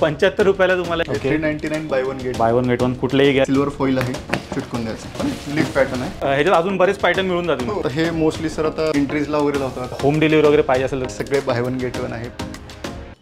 75 रुपयाला तुम्हाला 399 bye one get one कुठलेही घ्या. सिल्वर फॉईल आहे, चिटकून द्यायचं. लीफ पॅटर्न आहे. ह्याच्यात अजून बरेच पॅटर्न मिळून जातील. हे मोस्टली सर आता एंट्रीजला वगैरे लावतात. होम डिलिव्हरी वगैरे पाहिजे असेल तर सगळे बाय वन गेट वन आहेत.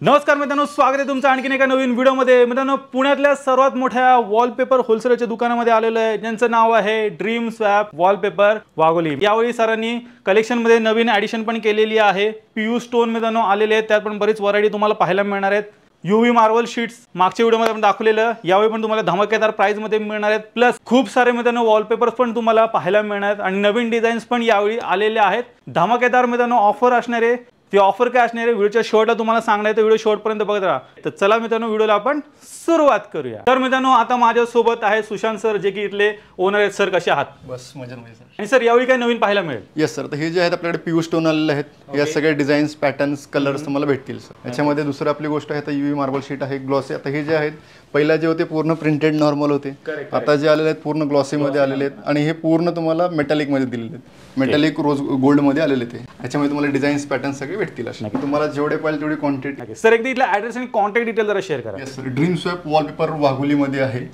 नमस्कार मित्रांनो, स्वागत आहे तुमचं आणखीन एका नवीन व्हिडिओमध्ये. मित्रांनो, पुण्यातल्या सर्वात मोठ्या वॉलपेपर होलसेलरच्या दुकानामध्ये आलेलो आहे, ज्यांचं नाव आहे ड्रीम स्वॅप वॉलपेपर वाघोली. यावेळी सरांनी कलेक्शनमध्ये नवीन ॲडिशन पण केलेली आहे. पीयू स्टोन मित्रांनो आलेले आहेत, त्यात पण बरीच व्हरायटी तुम्हाला पाहायला मिळणार आहेत. UV मार्बल शीट्स मागच्या व्हिडिओमध्ये आपण दाखवलेलं, यावेळी पण तुम्हाला धमाकेदार प्राइसमध्ये मिळणार आहेत. प्लस खूप सारे मित्रांनो वॉलपेपर्स पण तुम्हाला पाहायला मिळणार आहेत आणि नवीन डिझाईन्स पण यावेळी आलेले आहेत. धमाकेदार मित्रांनो ऑफर असणारे, ती ऑफर काय असणार आहे व्हिडिओच्या शेवटला तुम्हाला सांगणार आहे, तर व्हिडिओ शेवटपर्यंत बघत राहा. तर चला मित्रांनो, व्हिडिओला आपण सुरुवात करूया. तर मित्रांनो, आता माझ्यासोबत आहे सुशांत सर, जे की इथले ओनर आहेत. सर कसे आहात? बस मजा सर. आणि सर यावेळी काय नवीन पाहायला मिळेल? येस सर, तर हे जे आहेत आपल्याकडे पीयू स्टोन आलेले आहेत. या सगळे डिझाईन्स पॅटर्न्स कलर्स तुम्हाला भेटतील सर. याच्यामध्ये दुसरं आपली गोष्ट आहे, तर UV मार्बल शीट आहे, ग्लॉसी. आता हे जे आहेत पहिला जे होते पूर्ण प्रिंटेड नॉर्मल होते, आता जे आलेले आहेत पूर्ण ग्लॉसीमध्ये आलेले आहेत. आणि हे पूर्ण तुम्हाला मेटॅलिकमध्ये दिलेले आहेत, मेटॅलिक रोज गोल्डमध्ये आलेले ते. याच्यामध्ये तुम्हाला डिझाईन्स पॅटर्न सगळे भेटतील. असे तुम्हाला जेवढे पाहिजे तेवढी क्वांटिटी. सर एकदा इथला ॲड्रेस आणि कॉन्टॅक्ट डिटेल जरा शेअर करा. Yes sir, dream swap wallpaper वाघोलीमध्ये आहे,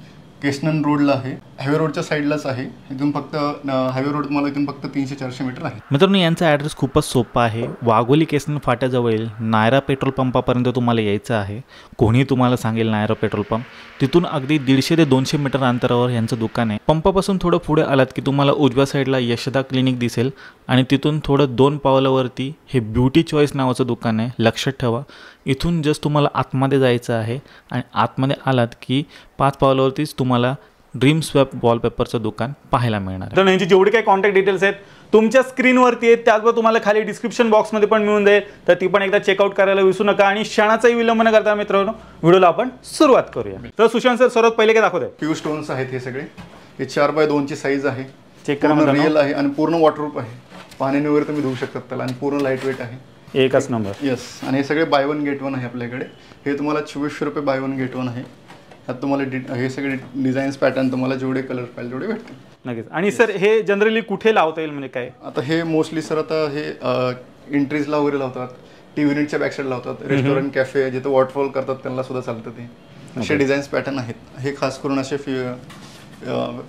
केसनन रोडला आहे, हायवे रोडच्या साईडलाच आहे. इथून फक्त हायवे रोड तुम्हाला इथून फक्त 300-400 मीटर आहे. मित्रांनो, यांचा ॲड्रेस खूपच सोपा आहे. वाघोली केसनन फाट्याजवळील नायरा पेट्रोल पंपापर्यंत तुम्हाला यायचं आहे. कोणी तुम्हाला सांगेल नायरा पेट्रोल पंप, तिथून अगदी 150 ते 200 मीटर अंतरावर यांचं दुकान आहे. पंपापासून थोडं पुढे आलात की तुम्हाला उजव्या साईडला यशदा क्लिनिक दिसेल आणि तिथून थोडं 2 पावलावरती हे ब्युटी चॉईस नावाचं दुकान आहे. लक्षात ठेवा, इथून जस्ट तुम्हाला आतमध्ये जायचं आहे आणि आतमध्ये आलात की 5 पावलावरतीच तुम्हाला ड्रीम स्वॅप वॉलपेपरचं दुकान पाहायला मिळणार. तर यांची जेवढी काही कॉन्टॅक्ट डिटेल्स आहेत तुमच्या स्क्रीनवरती आहेत, त्याचबरोबर तुम्हाला खाली डिस्क्रिप्शन बॉक्समध्ये पण मिळून जाईल, तर ती पण एकदा चेकआउट करायला विसरू नका. आणि क्षणाचाही विलंब न करता मित्रांनो, व्हिडिओला आपण सुरुवात करूया. तर सुशांत सर, सर्वात पहिले काय दाखवत आहे? पीयू स्टोन्स आहेत हे सगळे. हे 4x2 ची साईज आहे. चेक करा, रिअल आहे आणि पूर्ण वॉटरप्रूफ आहे. पाण्याने वगैरे तुम्ही धुवू शकता त्याला, आणि पूर्ण लाईट वेट आहे. एकच नंबर. येस, आणि हे सगळे बाय वन गेट वन आहे आपल्याकडे. हे तुम्हाला 2400 रुपये बाय वन गेट वन आहे. त्यात तुम्हाला हे सगळे डिझाईन्स पॅटर्न तुम्हाला जेवढे कलर पाहिजे तेवढे भेटतील. नक्कीच. आणि सर हे जनरली कुठे लावता येईल, म्हणजे काय? आता हे मोस्टली सर आता हे एंट्रीजला वगैरे लावतात, टीव्ही युनिटच्या बॅकसाईड लावतात, रेस्टॉरंट कॅफे जिथे वॉटरफॉल करतात त्यांना सुद्धा चालतं ते. असे डिझाईन्स पॅटर्न आहेत. हे खास करून असे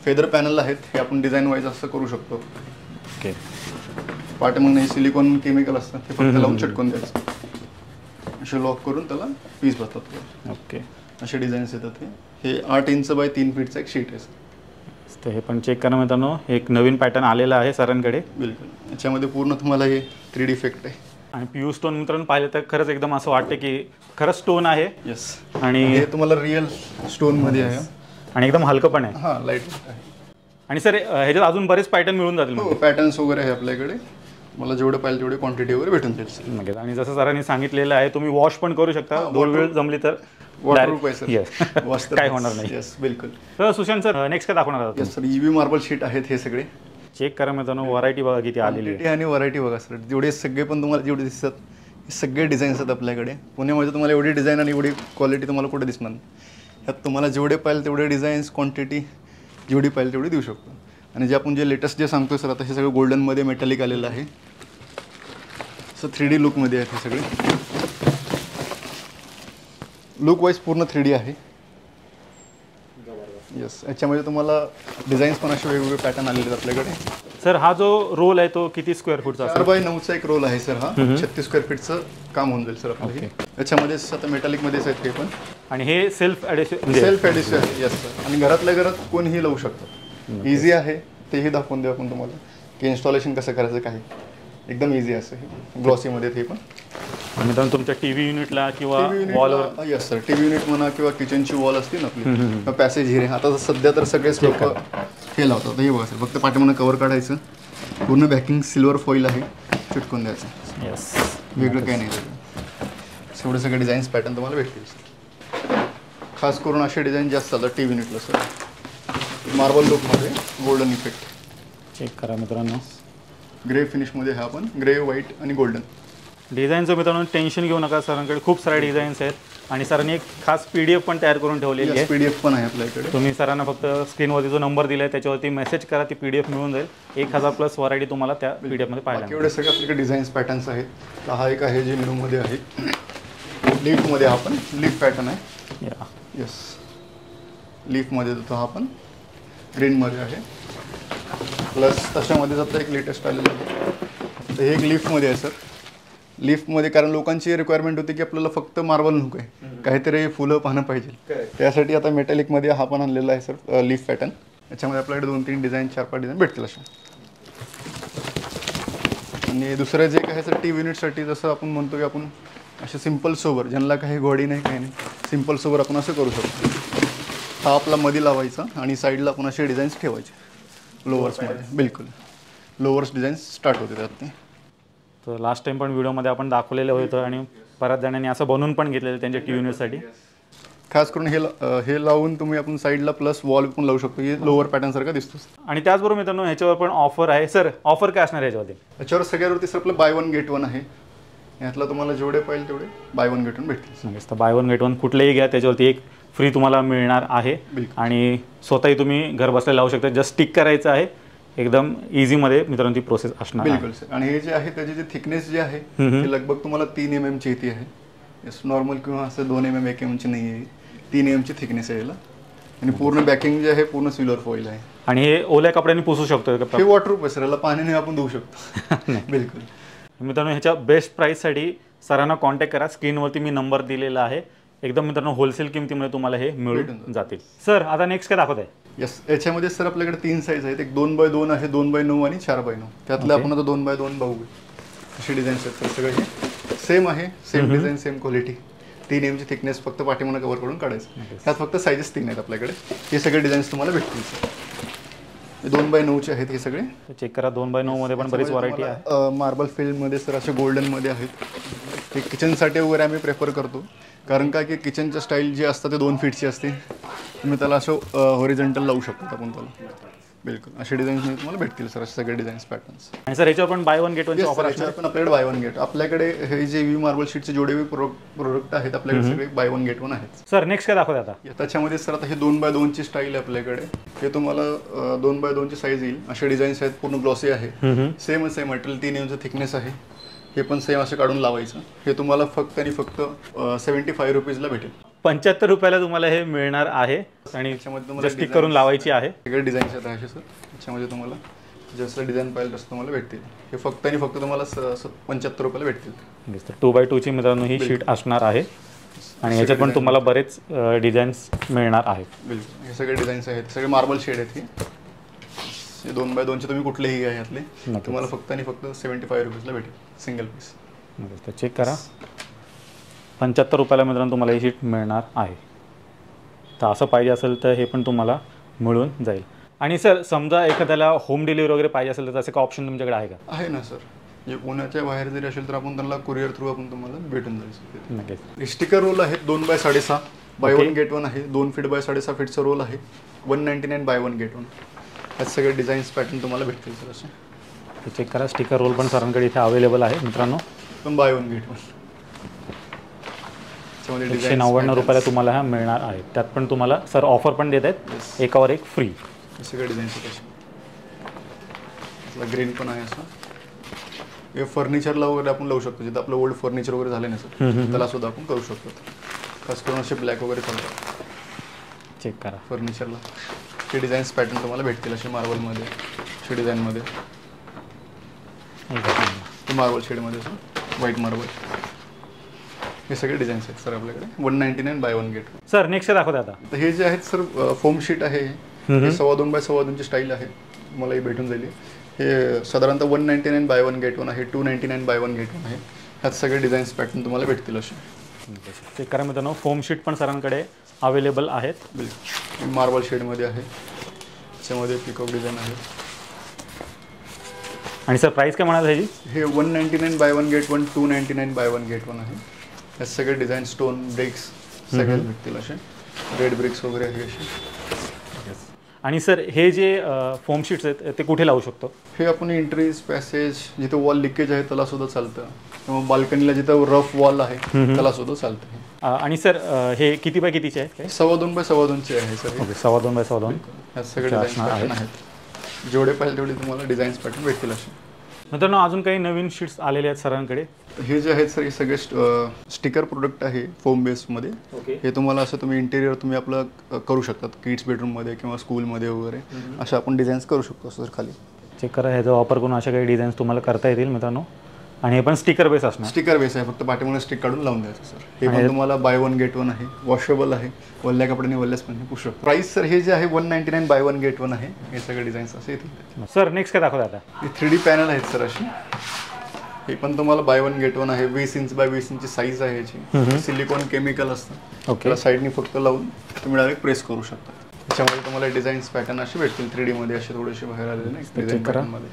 फेदर पॅनल आहेत. हे आपण डिझाईन वाईज असं करू शकतो. ओके. पाटे मग नाही, सिलिकॉन केमिकल असतं, ते फक्त लावून चिटकून द्यायचं. असे लॉक करून त्याला पीस बसतात. ओके. असे डिझाईन्स येतात. हे 8 इंच बाय 3 फीटचा एक शीट आहे सर. तर हे पण चेक करा मित्रांनो, एक नवीन पॅटर्न आलेला आहे सरांकडे. बिलकुल. याच्यामध्ये पूर्ण तुम्हाला हे 3D इफेक्ट आहे. आणि पीयू स्टोन मित्रांनो पाहिलं तर खरंच एकदम असं वाटतं की खरंच स्टोन आहे. येस. आणि हे तुम्हाला रिअल स्टोनमध्ये आहे आणि एकदम हलकं पण आहे. हां, लाईट आहे. आणि सर ह्याच्यात अजून बरेच पॅटर्न मिळून जातील. पॅटर्न्स वगैरे आहे आपल्याकडे. मला जेवढे पाहिजे तेवढे क्वांटिटी वगैरे भेटून जाईल. नक्कीच. आणि जसं सरांनी सांगितलेलं आहे, तुम्ही वॉश पण करू शकता, दोन वेळ जमली तर. वॉटरप्रूफ आहे सर. वॉश काय होणार नाही. येस, बिलकुल. तर सुशांत सर, नेक्स्ट काय दाखवणार आहात? Yes sir, UV marble sheet आहेत हे सगळे. चेक करा मित्रांनो, व्हरायटी बघा किती आलेली आहे. आणि व्हरायटी बघा सर. जेवढे सगळे पण तुम्हाला जेवढे दिसतात हे सगळे डिझाईन्स आहेत आपल्याकडे. पुण्यामध्ये तुम्हाला एवढी डिझाईन आणि एवढी क्वालिटी तुम्हाला कुठे दिसणार नाही. ह्यात तुम्हाला जेवढे पाहिजे तेवढे डिझाईन्स, क्वांटिटी जेवढी पाहिजे तेवढी देऊ शकतो. आणि जे आपण जे लेटेस्ट जे सांगतोय सर, आता हे सगळं गोल्डनमध्ये मेटॅलिक आलेलं आहे. सर 3D लुकमध्ये आहेत हे सगळे. लुक वाईज पूर्ण 3D आहे. येस. याच्यामध्ये तुम्हाला डिझाईन्स पण असे वेगवेगळे पॅटर्न आलेले आहेत आपल्याकडे. सर हा जो रोल आहे तो किती स्क्वेअर फूटचा? 4x9चा एक रोल आहे सर. हा 36 स्क्वेअर फीटचं काम होऊन जाईल सर आपल्याला. याच्यामध्ये आता मेटॅलिकमध्येच आहेत हे पण. आणि हे सेल्फ ॲडिशन आहे. Yes sir. आणि घरातल्या घरात कोणीही लावू शकतो. इझी आहे, तेही दाखवून देऊ आपण तुम्हाला की इन्स्टॉलेशन कसं करायचं. काय एकदम इझी असं हे ग्लॉसीमध्ये ते पण. मित्रांनो, तुमच्या टीव्ही युनिटला किंवा वॉलवर. येस सर, टीव्ही युनिट म्हणा किंवा किचनची वॉल असते ना आपली, पॅसेज हिरे. आता सध्या तर सगळेच लोक हे लावतात. हे बघा सर, फक्त पाठीमागं कवर काढायचं, पूर्ण बॅकिंग सिल्वर फॉईल आहे, चिटकून द्यायचं. येस. वेगळं काही नाही. एवढे सगळे डिझाईन्स पॅटर्न तुम्हाला भेटतील सर. खास करून असे डिझाईन जास्त चालतात टीव्ही युनिटला सर. मार्बल लुकमध्ये गोल्डन इफेक्ट. चेक करा मित्रांनो, ग्रे फिनिशमध्ये हा पण ग्रे, व्हाईट आणि गोल्डन. डिझाईनचं मित्रांनो टेन्शन घेऊ नका, सरांकडे खूप सारे डिझाईन्स आहेत. आणि सरांनी एक खास PDF पण तयार करून ठेवलेली आहे. PDF पण आहे आपल्याकडे. तुम्ही सरांना फक्त स्क्रीनवरती जो नंबर दिला आहे त्याच्यावरती मेसेज करा, ती PDF मिळून जाईल. 1000+ व्हरायटी तुम्हाला त्या PDF मध्ये पाहायला. एवढे सगळे आपल्याकडे डिझाईन्स पॅटर्न्स आहेत. हा एक आहे जे न्यूमध्ये आहे. लीफमध्ये हा पण लीफ पॅटर्न आहे. या येस, लीफमध्ये देतो हा पण ग्रीनमध्ये आहे. प्लस तशामध्ये आता एक लेटेस्ट आलेलं आहे, तर हे एक लीफमध्ये आहे सर. लीफमध्ये कारण लोकांची रिक्वायरमेंट होती की आपल्याला फक्त मार्बल नको आहे, काहीतरी फुलं पानं पाहिजे. त्यासाठी आता मेटॅलिकमध्ये हा पण आणलेला आहे सर लीफ पॅटर्न. याच्यामध्ये आपल्याकडे 2-3 डिझाईन 4-5 डिझाईन भेटतील अशा. आणि दुसरं जे काय सर टी युनिटसाठी जसं आपण म्हणतो की आपण असे सिम्पल सोबर, ज्यांना काही गोडी नाही काही नाही, सिम्पल सोबर आपण असं करू शकतो. हा आपला मध्ये लावायचा आणि साईडला आपण असे डिझाईन्स ठेवायचे लोवर्समध्ये. बिलकुल लोवर्स डिझाईन स्टार्ट होते त्यात. ते तर लास्ट टाइम पण व्हिडिओमध्ये आपण दाखवलेलं होतं आणि बऱ्याच जणांनी असं बनवून पण घेतलेलं त्यांच्या टी युनिटसाठी. खास करून हे लावून तुम्ही आपण साईडला प्लस वॉल पण लावू शकतो, की लोअर पॅटर्न सारखा दिसतो. आणि त्याचबरोबर मित्रांनो ह्याच्यावर पण ऑफर आहे. सर ऑफर काय असणार याच्यावरती? याच्यावर सगळ्यावरती सर आपलं बाय वन गेट वन आहे. यातला तुम्हाला जेवढे पाहिजे तेवढे बाय वन गेट वन भेटतील. तर बाय वन गेट वन कुठलेही घ्या, त्याच्यावरती एक फ्री तुम्हाला मिळणार आहे. आणि स्वतःही तुम्ही घर बसल्या लावू शकता. जस्ट स्टिक करायचं आहे, एकदम इझीमध्ये मित्रांनो ती प्रोसेस असणार. बिलकुल सर. आणि हे जे आहे त्याची जे थिकनेस जे आहे ते लगभग तुम्हाला 3 mm ची येते आहे. नॉर्मल किंवा असं 2 mm 1 mm ची नाही आहे, 3 mm ची थिकनेस आहे याला. आणि पूर्ण बॅकिंग जे आहे पूर्ण सिल्वर फॉईल आहे. आणि हे ओल्या कपड्याने पुसू शकतो हे वॉटरप्रूफ आहे सर, याला पाण्याने आपण धुवू शकतो. बिलकुल. मित्रांनो ह्याच्या बेस्ट प्राईससाठी सरांना कॉन्टॅक्ट करा. स्क्रीनवरती मी नंबर दिलेला आहे. एकदम मित्रांनो होलसेल किमतीमध्ये तुम्हाला हे मिळून जातील. सर आता नेक्स्ट काय दाखवत आहे? यस, याच्यामध्ये सर आपल्याकडे 3 साईज आहेत. एक 2x2 आहे, 2x9 आणि 4x9. त्यातलं आपण आता 2x2 बघू. अशी डिझाईन्स आहेत सर. सगळे हे सेम आहे, same design same quality. 3 mm ची थिकनेस, फक्त पाठीमागं कव्हर करून काढायचं. त्यात फक्त साईजेस 3 आहेत आपल्याकडे. हे सगळे डिझाईन्स तुम्हाला भेटतील सर. 2x9 चे आहेत हे सगळे. चेक करा, 2x9 मध्ये पण बरीच व्हरायटी आहे. मार्बल फील्डमध्ये सर असे गोल्डनमध्ये आहेत. हे किचनसाठी वगैरे आम्ही प्रेफर करतो, कारण काय की किचनचं स्टाईल जे असतं ते 2 फीटची असते. तुम्ही त्याला असं हॉरिझॉन्टल लावू शकतो आपण त्याला. बिलकुल असे डिझाईन्स तुम्हाला भेटतील सर, असे सगळे डिझाईन्स पॅटर्न्स. आणि सर याच्यावर पण bye one get one offer असणार. पण आपल्याकडे बाय वन गेट, आपल्याकडे हे जे व्ही मार्बल शीटचे जेवढे प्रोडक्ट आहेत आपल्याकडे सगळे बाय वन गेट वन आहेत. सर नेक्स्ट काय दाखवत आता? त्याच्यामध्ये सर आता हे 2x2 ची स्टाईल आहे आपल्याकडे. हे तुम्हाला 2x2 ची साईज येईल. असे डिझाईन्स आहेत, पूर्ण ग्लॉसी आहे. सेम मटेरियल, 3 mm थिकनेस आहे. हे पण सेम असं काढून लावायचं. हे तुम्हाला फक्त आणि फक्त 75 रुपीजला भेटेल. 75 रुपयाला तुम्हाला हे मिळणार आहे. आणि तुम्हाला स्टिक करून लावायची आहे. सगळे डिझाईन्स आहेत असे सर. त्याच्यामध्ये तुम्हाला जसं डिझाईन पाहिजे तसं तुम्हाला भेटतील. हे फक्त आणि फक्त तुम्हाला 75 रुपयाला भेटतील. 2x2 ची मित्रांनो ही शीट असणार आहे. आणि ह्याच्यात पण तुम्हाला बरेच डिझाईन्स मिळणार आहेत. बिलकुल हे सगळे डिझाईन्स आहेत, सगळे मार्बल शेड आहेत. हे 2x2 चे तुम्ही कुठलेही घ्या यातले, तुम्हाला फक्त आणि फक्त 75 रुपीजला भेटेल सिंगल पीस. तर चेक करा, 75 रुपयाला मित्रांनो तुम्हाला ही शीट मिळणार आहे. तर असं पाहिजे असेल तर हे पण तुम्हाला मिळून जाईल. आणि सर समजा एखाद्याला होम डिलिव्हरी वगैरे पाहिजे असेल तर असं काय ऑप्शन तुमच्याकडे आहे का? आहे ना सर. जे पुण्याच्या बाहेर जरी असेल तर आपण त्यांना कुरिअर थ्रू आपण तुम्हाला भेटून जाईल. नक्कीच. स्टिकर रोल आहेत 2x6.5 bye one get one आहे. 2 फीट बाय 6.5 फीटचा रोल आहे. 199 बाय वन गेट वन. यात सगळे डिझाईन्स पॅटर्न तुम्हाला भेटतील सर असे. चेक करा, स्टिकर रोल पण सरांकडे इथे अवेलेबल आहे मित्रांनो. पण बाय वन गेट वन. 199 रुपयाला तुम्हाला हा मिळणार आहे. त्यात पण तुम्हाला सर ऑफर पण देत आहेत, एकावर एक फ्री. सगळे डिझाईन्स आहेत असे. ग्रीन पण आहे असं. हे फर्निचरला वगैरे आपण लावू शकतो. जिथं आपलं ओल्ड फर्निचर वगैरे झालं ना सर, त्याला सुद्धा आपण करू शकतो. खास करून असे ब्लॅक वगैरे चालतात. चेक करा फर्निचरला हे डिझाईन्स पॅटर्न तुम्हाला भेटतील असे मार्बलमध्ये, असे डिझाईनमध्ये. मार्बल शेडमध्ये सर, व्हाईट मार्बल. हे सगळे डिझाईन्स आहेत सर आपल्याकडे. 199 buy one get. Sir next दाखवत आता? तर हे जे आहेत सर फोम शीट आहे. हे 2.25 बाय 2.25 ची स्टाईल आहे. मला ही भेटून जाईल. हे साधारणतः 199 बाय वन गेट वन आहे. 299 बाय वन गेट वन आहे. ह्यात सगळे डिझाईन्स पॅटर्न तुम्हाला भेटतील असे. चेक करा मित्रांनो, फोम शीट पण सरांकडे अवेलेबल आहेत. बिलकुल मार्बल शेडमध्ये आहे. त्याच्यामध्ये पिकअप डिझाईन आहे. आणि सर प्राइस काय म्हणाल ह्याची? हे 199 buy one get one, 299 bye one get one आहे. यात सगळे डिझाईन स्टोन ब्रिक्स सगळे भेटतील असे. रेड ब्रिक्स वगैरे आहे असे. आणि सर हे जे फोम शीट्स आहेत ते कुठे लावू शकतो? हे आपण एंट्रीज, पॅसेज, जिथे वॉल लिकेज आहे त्याला सुद्धा चालतं. किंवा बाल्कनीला जिथं रफ वॉल आहे त्याला सुद्धा चालतं. आणि सर हे किती बाय कितीचे आहे? 2.25 बाय 2.25 चे आहे सर. 2.25 बाय 2.25. यात सगळे डिझाईन आहेत. जेवढे पाहिजे तेवढे तुम्हाला डिझाईन्स पॅटर्न भेटतील असे. मित्रांनो अजून काही नवीन शीट्स आलेले आहेत सरांकडे. हे जे आहेत सर हे सगळे स्टिकर प्रोडक्ट आहे फोम बेसमध्ये. हे तुम्हाला असं तुम्ही इंटेरियर तुम्ही आपलं करू शकतात किड्स बेडरूममध्ये किंवा स्कूलमध्ये वगैरे अशा आपण डिझाईन्स करू शकतो सर. खाली चेक करा, ह्याचा वापर करून अशा काही डिझाईन्स तुम्हाला करता येतील मित्रांनो. आणि हे पण स्टिकर बेस असणार. स्टिकर बेस आहे, फक्त पाठीमागे स्टिक काढून लावून द्यायचं सर. हे पण तुम्हाला बाय वन गेट वन आहे, वॉशेबल आहे, वल्ल्या कपड्याने वल्ल्यास पण पुसू शकतो. प्राइस सर हे जे आहे 199 बाय वन गेट वन आहे. हे सगळे डिझाईन्स असे येतील. सर नेक्स्ट काय दाखवत आता? हे 3D पॅनल आहेत सर अशी. हे पण तुम्हाला बाय वन गेट वन आहे. 20 इंच बाय 20 इंचची साईज आहे याची. सिलिकॉन केमिकल असतं. त्याला साईडनी फक्त लावून तुम्ही डायरेक्ट प्रेस करू शकता. त्याच्यामध्ये तुम्हाला डिझाईन्स पॅटर्न असे भेटतील 3D मध्ये असे थोडेसे बाहेर आलेले नाही डिझाईन पॅटर्नमध्ये.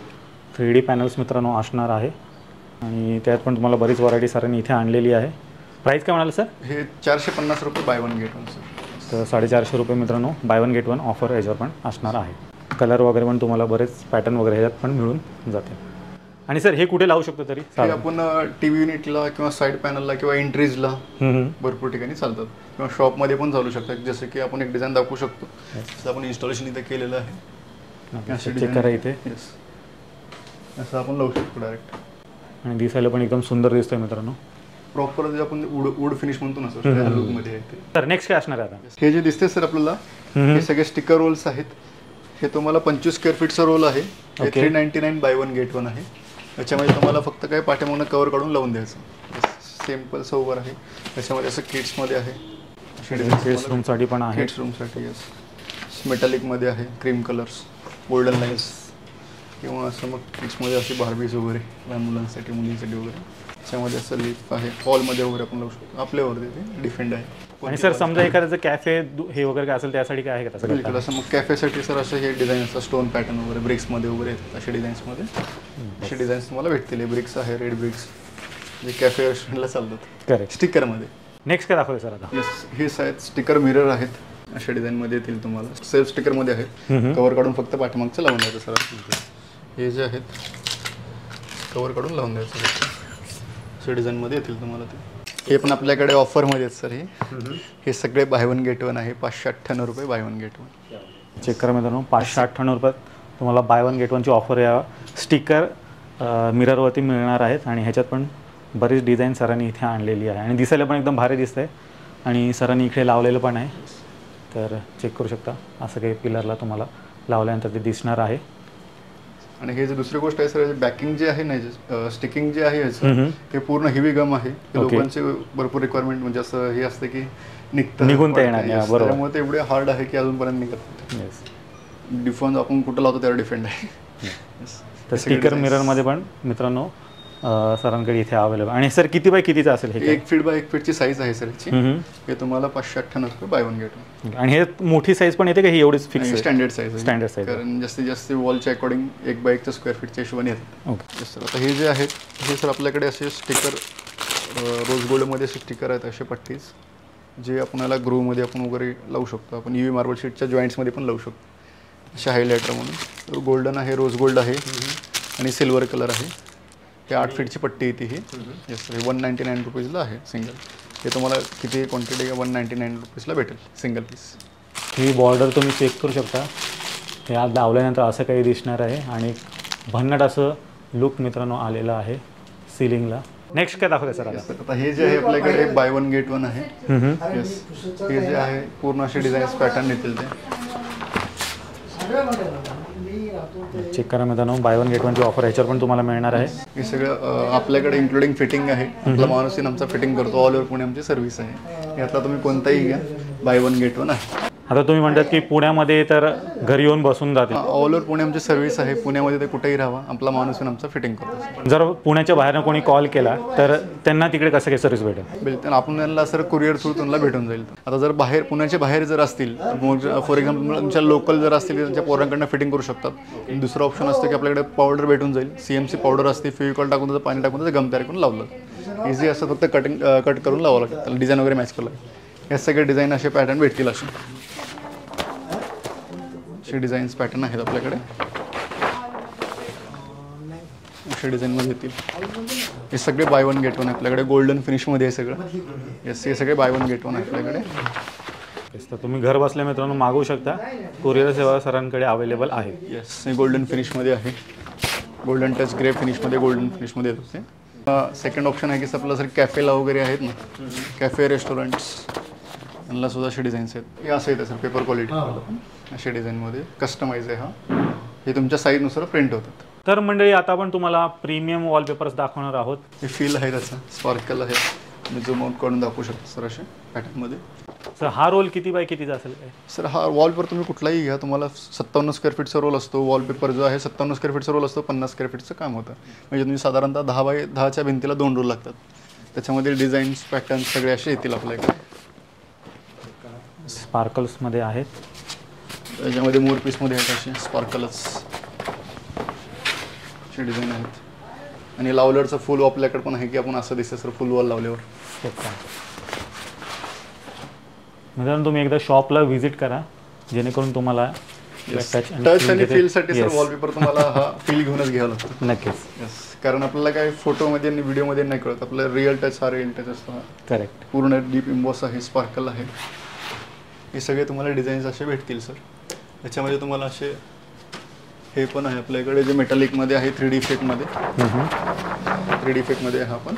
3D पॅनल्स मित्रांनो असणार आहे आणि त्यात पण तुम्हाला बरीच व्हरायटी सरांनी इथे आणलेली आहे. प्राइस काय म्हणाल सर? हे 450 रुपये buy one get one sir. तर 450 रुपये मित्रांनो bye one get one offer याच्यावर पण असणार आहे. कलर वगैरे पण तुम्हाला बरेच पॅटर्न वगैरे ह्याच्यात पण मिळून जाते. आणि सर हे कुठे लावू शकतो तरी? आपण टीव्ही युनिटला किंवा साईड पॅनलला किंवा एंट्रीजला भरपूर ठिकाणी चालतात किंवा शॉपमध्ये पण चालू शकतात. जसं की आपण एक डिझाईन दाखवू शकतो. जसं आपण इन्स्टॉलेशन इथे केलेलं आहे. चेक करा इथे. असं आपण लावू शकतो डायरेक्ट. आणि दिसायला पण एकदम सुंदर दिसतोय मित्रांनो. प्रॉपर जे आपण वूड फिनिश म्हणतो ना सर त्या लुकमध्ये आहे. तर नेक्स्ट काय असणार आहे आता? हे जे दिसते सर आपल्याला हे सगळे स्टिकर रोल्स आहेत. हे तुम्हाला 25 स्क्वेअर फीटचा रोल आहे. हे 399 बाय वन गेट वन आहे. याच्यामध्ये तुम्हाला फक्त काय पाठीमागून कव्हर काढून लावून द्यायचं. सिम्पल सोवर आहे. त्याच्यामध्ये असं किड्समध्ये आहे. किड्स रूमसाठी पण आहे. Kids रूमसाठी yes. मेटॅलिकमध्ये आहे. क्रीम कलर्स, गोल्डन लाईन्स किंवा असं मग किड्समध्ये असे बार्बीज वगैरे लहान मुलांसाठी मुलींसाठी वगैरे. त्याच्यामध्ये असं लिफ आहे. हॉलमध्ये वगैरे आपण लावू शकतो. आपल्यावरती ते डिफेंड आहे. आणि सर समजा एखाद्याचं कॅफे हे वगैरे काय असेल त्यासाठी काय आहे का तसं? असं मग कॅफेसाठी सर असं हे डिझाईन असतं स्टोन पॅटर्न वगैरे ब्रिक्समध्ये वगैरे येतात. असे डिझाईन्समध्ये असे डिझाईन्स तुम्हाला भेटतील. हे ब्रिक्स आहे, रेड ब्रिक्स जे कॅफे रेस्टॉरंटला चालतात. करेक्ट. स्टिकरमध्ये. नेक्स्ट काय दाखवते सर आता? येस हे आहेत स्टिकर मिरर आहेत. अशा डिझाईनमध्ये येतील तुम्हाला. सेल्फ स्टिकरमध्ये आहेत. कवर काढून फक्त पाठीमागचं लावून द्यायचं सर. हे जे आहेत कवर काढून लावून द्यायचं. अशा डिझाईनमध्ये येतील तुम्हाला ते. हे पण आपल्याकडे ऑफरमध्ये आहेत सर. हे सगळे बाय वन गेट वन आहे. 598 रुपये buy one get one. Check करा मित्रांनो 598 रुपयात तुम्हाला बाय वन गेट वनची ऑफर या स्टिकर मिररवरती मिळणार आहेत. आणि ह्याच्यात पण बरीच डिझाईन सरांनी इथे आणलेली आहे आणि दिसायला पण एकदम भारी दिसतंय. आणि सरांनी इकडे लावलेलं पण आहे. तर चेक करू शकता असं काही पिलरला तुम्हाला लावल्यानंतर ते दिसणार आहे. आणि हे जे दुसरी गोष्ट आहे सर बॅकिंग जे आहे ना स्टिकिंग जे आहे याचं ते पूर्ण हेवी गम आहे. लोकांचे भरपूर रिक्वायरमेंट म्हणजे असं हे असतं की निघून ते येणार. बरोबर. त्यामुळे ते एवढे हार्ड आहे की अजूनपर्यंत निघत. डिफेंड आपण कुठं लावतो त्यावर डिफेंड आहे. तर स्टिकर मिररमध्ये पण मित्रांनो सरांकडे इथे अवेलेबल. आणि सर किती बाय कितीचं असेल हे? 1 फीट बाय 1 फीटची साईज आहे सर याची. हे तुम्हाला 598 रुपये बाय वन गेट वन. आणि हे मोठी साईज पण येते का? ही एवढीच fix standard size? Standard size. कारण जास्तीत जास्त वॉलच्या अकॉर्डिंग 1 बाय 1च्या स्क्वेअर फीटच्या हिशोबाने येतात. Okay sir. आता हे जे आहेत हे सर आपल्याकडे असे स्टिकर रोज गोल्डमध्ये असे स्टिकर आहेत असे पट्टीज जे आपल्याला ग्रूमध्ये आपण वगैरे लावू शकतो. आपण UV मार्बल शीटच्या जॉईंट्समध्ये पण लावू शकतो. असे हायलायटर म्हणून गोल्डन आहे, रोज गोल्ड आहे आणि सिल्वर कलर आहे. हे 8 फीटची पट्टी येते. ही येस हे 199 रुपीजला आहे सिंगल. हे तुम्हाला किती क्वांटिटी 199 रुपीजला भेटेल सिंगल पीस. ही बॉर्डर तुम्ही चेक करू शकता. हे आज लावल्यानंतर असं काही दिसणार आहे आणि भन्नाट असं लुक मित्रांनो आलेलं आहे सिलिंगला. नेक्स्ट काय दाखवते सर आता? हे जे आहे आपल्याकडे बाय वन गेट वन आहे. येस हे जे आहे पूर्ण असे डिझाईन्स पॅटर्न येतील ते. चेक करा मित्रांनो बाय वन गेट वनची ऑफर ह्याच्यावर पण तुम्हाला मिळणार आहे. हे सगळं आपल्याकडे इन्क्लुडिंग फिटिंग आहे. आपला माणूस आमचा फिटिंग करतो. ऑल ओव्हर पुणे आमची सर्व्हिस आहे. यातला तुम्ही कोणताही घ्या बाय वन गेट वन आहे. आता तुम्ही म्हणतात की पुण्यामध्ये तर घरी येऊन बसून जाते. ऑल ओव्हर पुणे आमची सर्व्हिस आहे. पुण्यामध्ये ते कुठेही राहावा आपला माणूस आमचा फिटिंग करतो. जर पुण्याच्या बाहेरनं कोणी कॉल केला तर त्यांना तिकडे कसं काही सर्व्हिस भेटेल? आपण त्यांना सर कुरिअर थ्रू त्यांना भेटून जाईल. आता जर बाहेर पुण्याच्या बाहेर जर असतील फॉर एक्झाम्पल तुमच्या लोकल जर असतील त्यांच्या पोरांकडनं फिटिंग करू शकतात. दुसरं ऑप्शन असतं की आपल्याकडे पावडर भेटून जाईल. CMC पावडर असते. फेविकॉल टाकून त्याचं पाणी टाकून त्याचं गम तयार करून लावलं. इझी असं फक्त कट करून लावावं लागतं. त्याला डिझाईन वगैरे मॅच करावं लागतं. हे सगळे डिझाईन असे पॅटर्न भेटतील. असे डिझाईन्स पॅटर्न आहेत आपल्याकडे. अशा डिझाईनमध्ये येतील. हे सगळे बाय वन गेट वन आहे आपल्याकडे. गोल्डन फिनिशमध्ये आहे सगळं. येस हे सगळे बाय वन गेट वन आहे आपल्याकडे. तर तुम्ही घर बसल्या मित्रांनो मागवू शकता. कुरिअर सेवा सरांकडे अवेलेबल आहे. येस हे गोल्डन फिनिशमध्ये आहे. गोल्डन टच ग्रे फिनिशमध्ये गोल्डन फिनिशमध्ये येत होते. सेकंड ऑप्शन आहे की आपलं सर कॅफेला वगैरे आहेत ना, कॅफे रेस्टॉरंट्स यांना सुद्धा असे डिझाईन्स आहेत. हे असं येतं सर पेपर क्वालिटी अशा डिझाईनमध्ये कस्टमाइज आहे. हे तुमच्या साईजनुसार प्रिंट होतात. तर मंडळी आता आपण तुम्हाला प्रीमियम वॉलपेपर्स दाखवणार आहोत. हे फील आहे त्याचं, स्पार्कल आहे, मी झूम आउट करून दाखवू शकतो सर असे पॅटर्नमध्ये. सर हा रोल किती बाय कितीचा असेल काय? सर हा वॉलपेपर तुम्ही कुठलाही घ्या, तुम्हाला 57 स्क्वेअर फीटचा रोल असतो. वॉलपेपर जो आहे 57 स्क्वेअर फीटचा रोल असतो, 50 स्क्वेअर फीटचं काम होतं. म्हणजे तुम्ही साधारणतः 10 बाय 10च्या भिंतीला 2 रोल लागतात. त्याच्यामध्ये डिझाईन्स पॅटर्न्स सगळे असे येतील आपल्याकडे. स्पार्कल्समध्ये आहेत, त्याच्यामध्ये मोर पीसमध्ये आहेत असे स्पार्कलच असे डिझाईन आहेत. आणि लावलरचं फुल आपल्याकडे पण आहे की आपण असं दिसतं सर फुल वॉल लावल्यावर. मित्रांनो तुम्ही एकदा शॉपला व्हिजिट करा जेणेकरून तुम्हाला टच आणि फीलसाठी सर वॉलपेपर तुम्हाला हा फील घेऊनच घ्यावा लागतो. नक्कीच. यस, कारण आपल्याला काय फोटोमध्ये आणि व्हिडिओमध्ये नाही कळत. आपलं रिअल टच हा रिअल टच असतो. करेक्ट. पूर्ण डीप इम्बॉस आहे, स्पार्कल आहे. हे सगळे तुम्हाला डिझाईन्स असे भेटतील सर. त्याच्यामध्ये तुम्हाला असे हे पण आहे आपल्याकडे जे मेटालिकमध्ये आहे 3D इफेक्टमध्ये. 3D इफेक्टमध्ये हा पण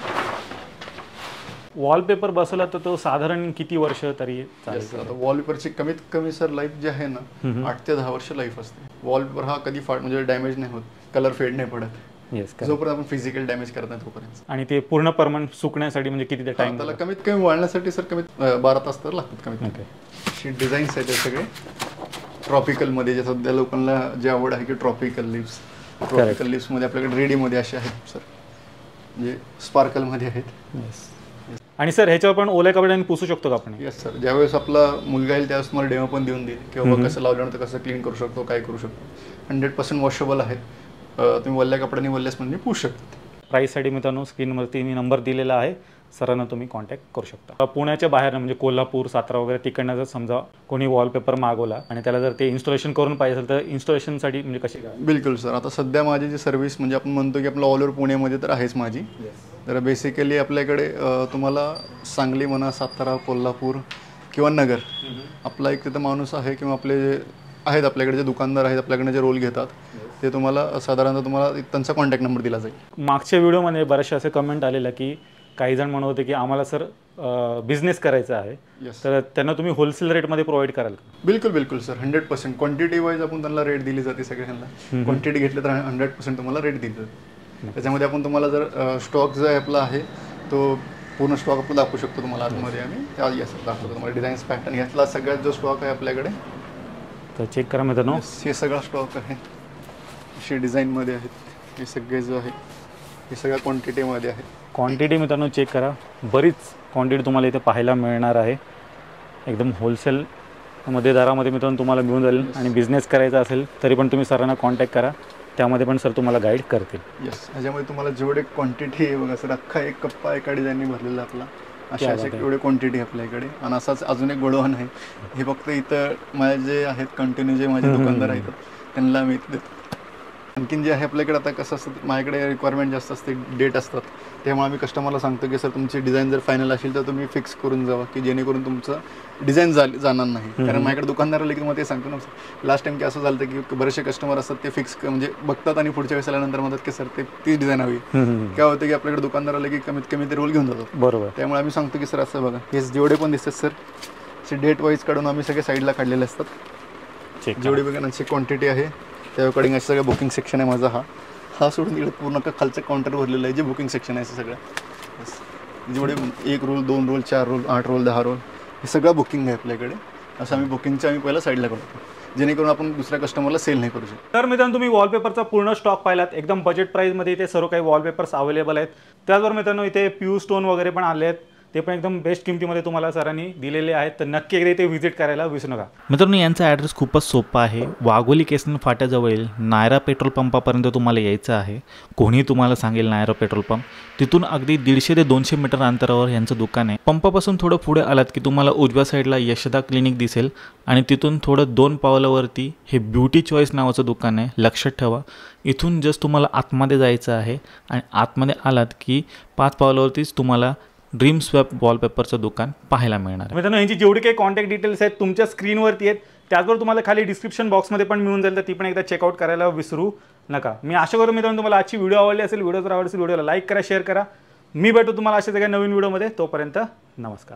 वॉलपेपर बसवला तर तो साधारण किती वर्ष तरी चालेल? आता वॉलपेपरची कमीत कमी सर लाईफ जी आहे ना 8 ते 10 वर्ष लाईफ असते. वॉलपेपर हा कधी म्हणजे डॅमेज नाही होत, कलर फेड नाही पडत. येस, जोपर्यंत आपण फिजिकल डॅमेज करत नाही तोपर्यंत. आणि ते पूर्ण परमनंट सुकण्यासाठी म्हणजे किती टाइम? त्याला कमीत कमी वाळण्यासाठी सर कमीत 12 तास तर लागतात कमीत कमी. अशी डिझाईन्स आहेत सगळे ट्रॉपिकलमध्ये, जे सध्या लोकांना जे आवड आहे की ट्रॉपिकल लिव्स. ट्रॉपिकल लिव्समध्ये आपल्याकडे रेडीमध्ये असे आहेत सर, म्हणजे स्पार्कलमध्ये आहेत. आणि सर ह्याच्यावर पण ओल्या कपड्याने पुसू शकतो का आपण? येस सर, ज्यावेळेस आपला मुलगा येईल त्यावेळेस तुम्हाला डेमो पण देऊन देईल किंवा कसं लावल्यानंतर कसं क्लीन करू शकतो, काय करू शकतो. 100% वॉशेबल आहेत. तुम्ही वल्ल्या कपड्याने वल्ल्यासमध्ये पुसू शकता. प्राईससाठी मित्रांनो स्क्रीनवरती मी नंबर दिलेला आहे, सरांना तुम्ही कॉन्टॅक्ट करू शकता. पुण्याच्या बाहेर म्हणजे कोल्हापूर, सातारा वगैरे तिकडनं जर समजा कोणी वॉलपेपर मागवला आणि त्याला जर ते इन्स्टॉलेशन करून पाहिजे असेल तर इन्स्टॉलेशनसाठी म्हणजे कशी काय? बिलकुल सर, आता सध्या माझी जी सर्व्हिस म्हणजे आपण म्हणतो की आपलं ऑल ओव्हर पुण्यामध्ये तर आहेच माझी. तर बेसिकली आपल्याकडे तुम्हाला सांगली म्हणा, सातारा, कोल्हापूर किंवा नगर, आपला एक तिथं माणूस आहे किंवा आपले जे आहेत आपल्याकडे जे दुकानदार आहेत आपल्याकडे जे रोल घेतात ते तुम्हाला साधारणतः तुम्हाला त्यांचा कॉन्टॅक्ट नंबर दिला जाईल. मागच्या व्हिडिओमध्ये बरेचसे असे कमेंट आलेलं की काही जण म्हणत होते की आम्हाला सर बिझनेस करायचा आहे, तर त्यांना तुम्ही होलसेल रेटमध्ये प्रोव्हाइड कराल का? बिलकुल बिलकुल सर, 100% क्वांटिटी वाईज आपण त्यांना रेट दिली जाते सगळ्यांना. क्वांटिटी घेतली तर 100% तुम्हाला रेट दिली जाते. त्याच्यामध्ये आपण तुम्हाला जर स्टॉक जो आपला आहे तो पूर्ण स्टॉक आपण दाखवू शकतो तुम्हाला आतमध्ये. आम्ही यस दाखवतो तुम्हाला डिझाईन्स पॅटर्न यातला सगळ्यात जो स्टॉक आहे आपल्याकडे तर चेक करा मित्रांनो. हे सगळा स्टॉक आहे, असे डिझाईनमध्ये आहेत. हे सगळे जो आहे हे सगळ्या क्वांटिटीमध्ये आहे. क्वांटिटी मित्रांनो चेक करा, बरीच क्वांटिटी तुम्हाला इथे पाहायला मिळणार आहे. एकदम होलसेलमध्ये दरामध्ये मित्रांनो तुम्हाला मिळून जाईल. आणि बिझनेस करायचा असेल तरी पण तुम्ही सरांना कॉन्टॅक्ट करा, त्यामध्ये पण सर तुम्हाला गाईड करतील. येस, ह्याच्यामध्ये तुम्हाला जेवढे क्वांटिटी आहे बघा सर, अख्खा एक कप्पा एका डिझाईनने भरलेला आपला. अशा एवढे क्वांटिटी आपल्याकडे. आणि असाच अजून एक गोडवान आहे. हे फक्त इथं माझे जे आहेत कंटिन्यू जे माझे दुकानदार आहेत त्यांना मी देतो. आणखीन जे आहे आपल्याकडे आता कसं असतं, माझ्याकडे रिक्वायरमेंट जास्त असते, डेट असतात, त्यामुळे आम्ही कस्टमरला सांगतो की सर तुमची डिझाईन जर फायनल असेल तर तुम्ही फिक्स करून जावा की जेणेकरून तुमचं डिझाईन जाणार नाही. कारण माझ्याकडे दुकानदार आले की मग ते सांगतो ना. लास्ट टाइम की असं झालं की बरेचसे कस्टमर असतात ते फिक्स म्हणजे बघतात आणि पुढच्या वेळेस आल्यानंतर म्हणतात की सर ते ती डिझाईन हवी. काय होतं की आपल्याकडे दुकानदार आले की कमीत कमी ते रोल घेऊन जातात. बरोबर. त्यामुळे आम्ही सांगतो की सर असं बघा, हे जेवढे पण दिसतात सर ते डेट वाईज काढून आम्ही सगळे साईडला काढलेले असतात. जेवढी बघण्याची क्वांटिटी आहे त्या अकॉर्डिंग असं सगळं बुकिंग सेक्शन आहे माझा. हा सोडून इकडे पूर्ण खालचं काउंटर भरलेलं आहे जे बुकिंग सेक्शन आहे सगळं. जेवढे 1 roll 2 roll 4 roll 8 roll 10 roll हे सगळं बुकिंग आहे आपल्याकडे. असं आम्ही बुकिंगचं आम्ही पहिला साईडला करतो जेणेकरून आपण दुसऱ्या कस्टमरला सेल नाही करू शकतो. तर मित्रांनो तुम्ही वॉलपेपरचा पूर्ण स्टॉक पाहिलात. एकदम बजेट प्राईसमध्ये इथे सर्व काही वॉलपेपर्स अवेलेबल आहेत. त्याचबरोबर मित्रांनो इथे प्यू स्टोन वगैरे पण आले आहेत, ते पण एकदम बेस्ट किमतीमध्ये तुम्हाला सरांनी दिलेले आहेत. तर नक्की एकदा इथे व्हिजिट करायला विसरू नका. मित्रांनो यांचा ॲड्रेस खूपच सोपा आहे. वाघोली केसन फाट्याजवळील नायरा पेट्रोल पंपापर्यंत तुम्हाला यायचं आहे. कोणी तुम्हाला सांगेल नायरा पेट्रोल पंप, तिथून अगदी 150 ते 200 मीटर अंतरावर यांचं दुकान आहे. पंपापासून थोडं पुढे आलात की तुम्हाला उजव्या साईडला यशदा क्लिनिक दिसेल आणि तिथून थोडं 2 पावलावरती हे ब्युटी चॉईस नावाचं दुकान आहे. लक्षात ठेवा, इथून जस्ट तुम्हाला आतमध्ये जायचं आहे आणि आतमध्ये आलात की 5 पावलावरतीच तुम्हाला ड्रीम स्वॅप वॉलपेपरचं दुकान पाहायला मिळणार आहे. मित्रांनो यांची जेवढी काही कॉन्टॅक्ट डिटेल्स आहेत तुमच्या स्क्रीनवरती आहेत. त्याचबरोबर तुम्हाला खाली डिस्क्रिप्शन बॉक्समध्ये पण मिळून जाईल, तर ती पण एकदा चेकआउट करायला विसरू नका. मी आशा करतो मित्रांनो तुम्हाला आजची व्हिडिओ आवडली असेल. व्हिडिओ जर आवडली असेल व्हिडिओला लाईक करा, शेअर करा. मी भेटतो तुम्हाला अशाच एका नवीन व्हिडिओमध्ये. तोपर्यंत नमस्कार.